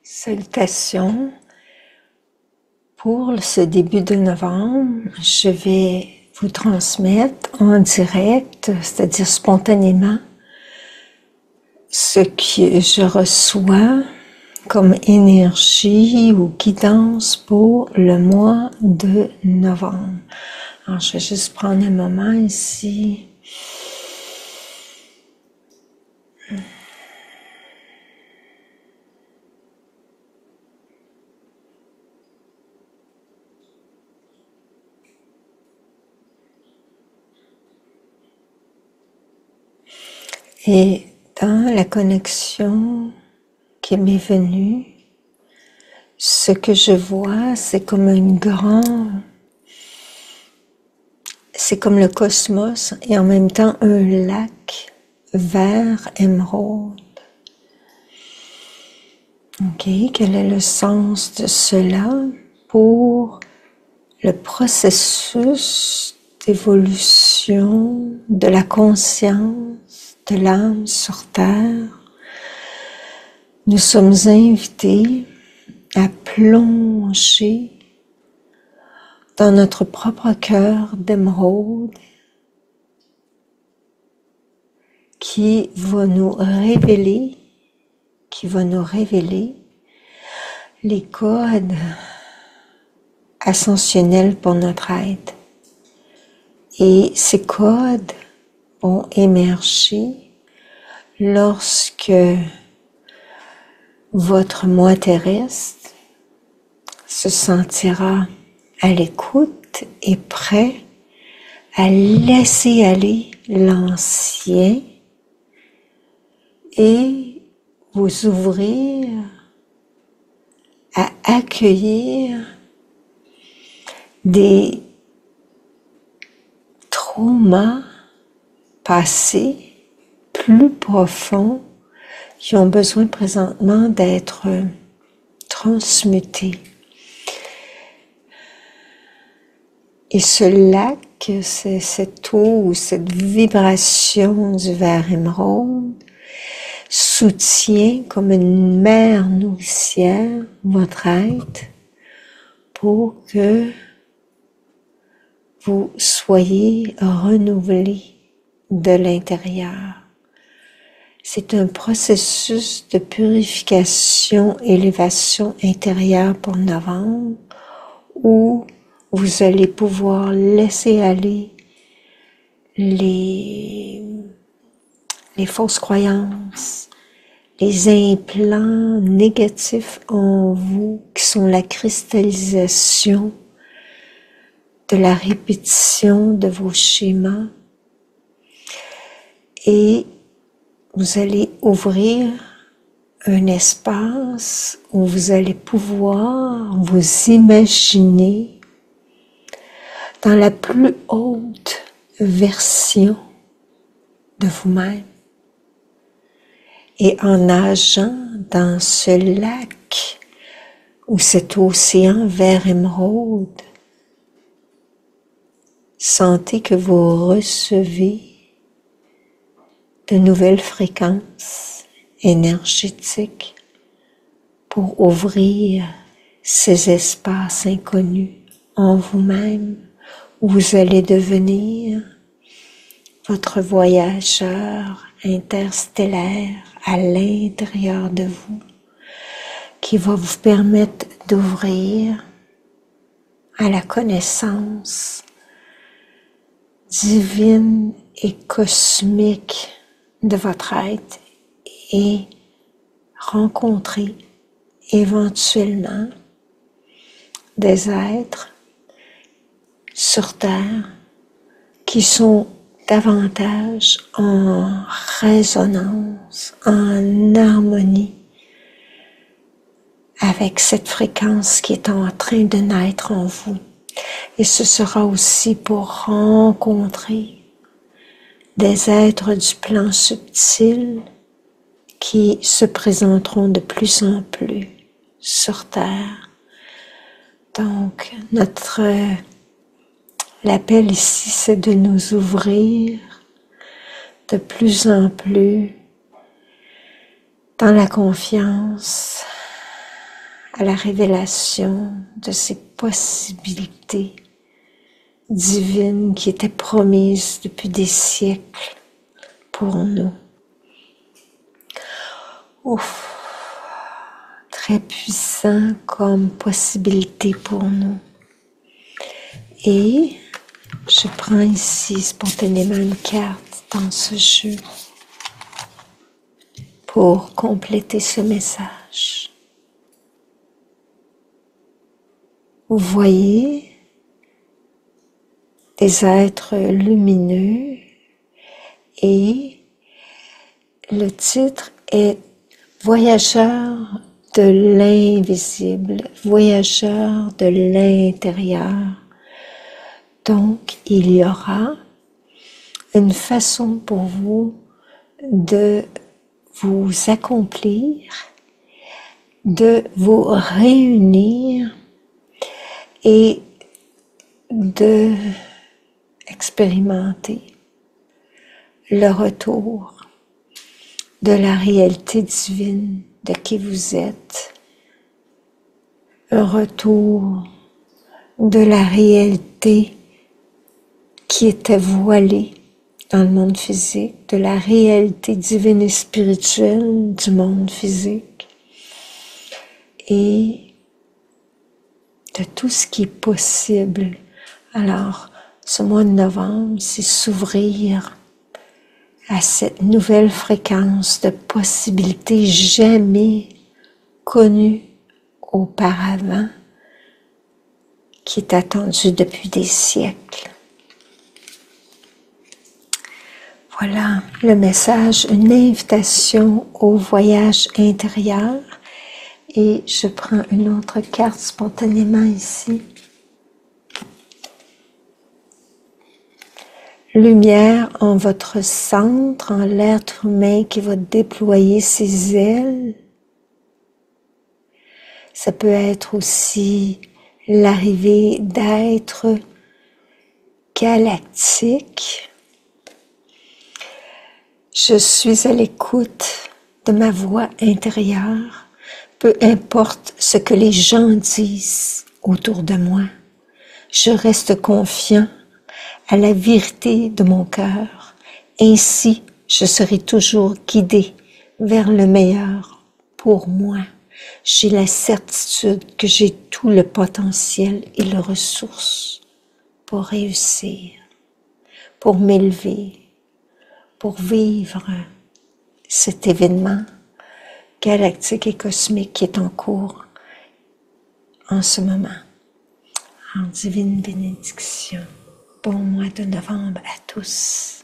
Salutations. Pour ce début de novembre, je vais vous transmettre en direct, c'est-à-dire spontanément, ce que je reçois comme énergie ou guidance pour le mois de novembre. Alors, je vais juste prendre un moment ici. Et dans la connexion qui m'est venue, ce que je vois, c'est comme c'est comme le cosmos et en même temps un lac vert émeraude. Ok, quel est le sens de cela pour le processus d'évolution de la conscience de l'âme sur Terre? Nous sommes invités à plonger dans notre propre cœur d'émeraude qui va nous révéler les codes ascensionnels pour notre être. Et ces codes vont émerger lorsque votre moi terrestre se sentira à l'écoute et prêt à laisser aller l'ancien et vous ouvrir à accueillir des traumas passés plus profonds qui ont besoin présentement d'être transmutés. Et ce lac, c'est cette eau ou cette vibration du vert émeraude soutient comme une mère nourricière votre être pour que vous soyez renouvelé de l'intérieur. C'est un processus de purification, élévation intérieure pour novembre où vous allez pouvoir laisser aller les fausses croyances, les implants négatifs en vous qui sont la cristallisation de la répétition de vos schémas et vous allez ouvrir un espace où vous allez pouvoir vous imaginer dans la plus haute version de vous-même. Et en nageant dans ce lac ou cet océan vert émeraude, sentez que vous recevez de nouvelles fréquences énergétiques pour ouvrir ces espaces inconnus en vous-même où vous allez devenir votre voyageur interstellaire à l'intérieur de vous qui va vous permettre d'ouvrir à la connaissance divine et cosmique de votre être et rencontrer éventuellement des êtres sur Terre qui sont davantage en résonance, en harmonie avec cette fréquence qui est en train de naître en vous. Et ce sera aussi pour rencontrer des êtres du plan subtil qui se présenteront de plus en plus sur Terre. Donc, l'appel ici, c'est de nous ouvrir de plus en plus dans la confiance à la révélation de ces possibilités divines qui étaient promises depuis des siècles pour nous. Ouf, très puissant comme possibilité pour nous. Et je prends ici spontanément une carte dans ce jeu pour compléter ce message. Vous voyez des êtres lumineux et le titre est Voyageurs de l'invisible, voyageurs de l'intérieur. Donc, il y aura une façon pour vous de vous accomplir, de vous réunir et de expérimenter le retour de la réalité divine de qui vous êtes, un retour de la réalité qui était voilée dans le monde physique, de la réalité divine et spirituelle du monde physique et de tout ce qui est possible. Alors, ce mois de novembre, c'est s'ouvrir à cette nouvelle fréquence de possibilités jamais connues auparavant, qui est attendue depuis des siècles. Voilà le message, une invitation au voyage intérieur. Et je prends une autre carte spontanément ici. Lumière en votre centre, en l'être humain qui va déployer ses ailes. Ça peut être aussi l'arrivée d'êtres galactiques. Je suis à l'écoute de ma voix intérieure, peu importe ce que les gens disent autour de moi. Je reste confiant à la vérité de mon cœur. Ainsi, je serai toujours guidé vers le meilleur pour moi. J'ai la certitude que j'ai tout le potentiel et les ressources pour réussir, pour m'élever, pour vivre cet événement galactique et cosmique qui est en cours en ce moment. En divine bénédiction. Bon mois de novembre à tous.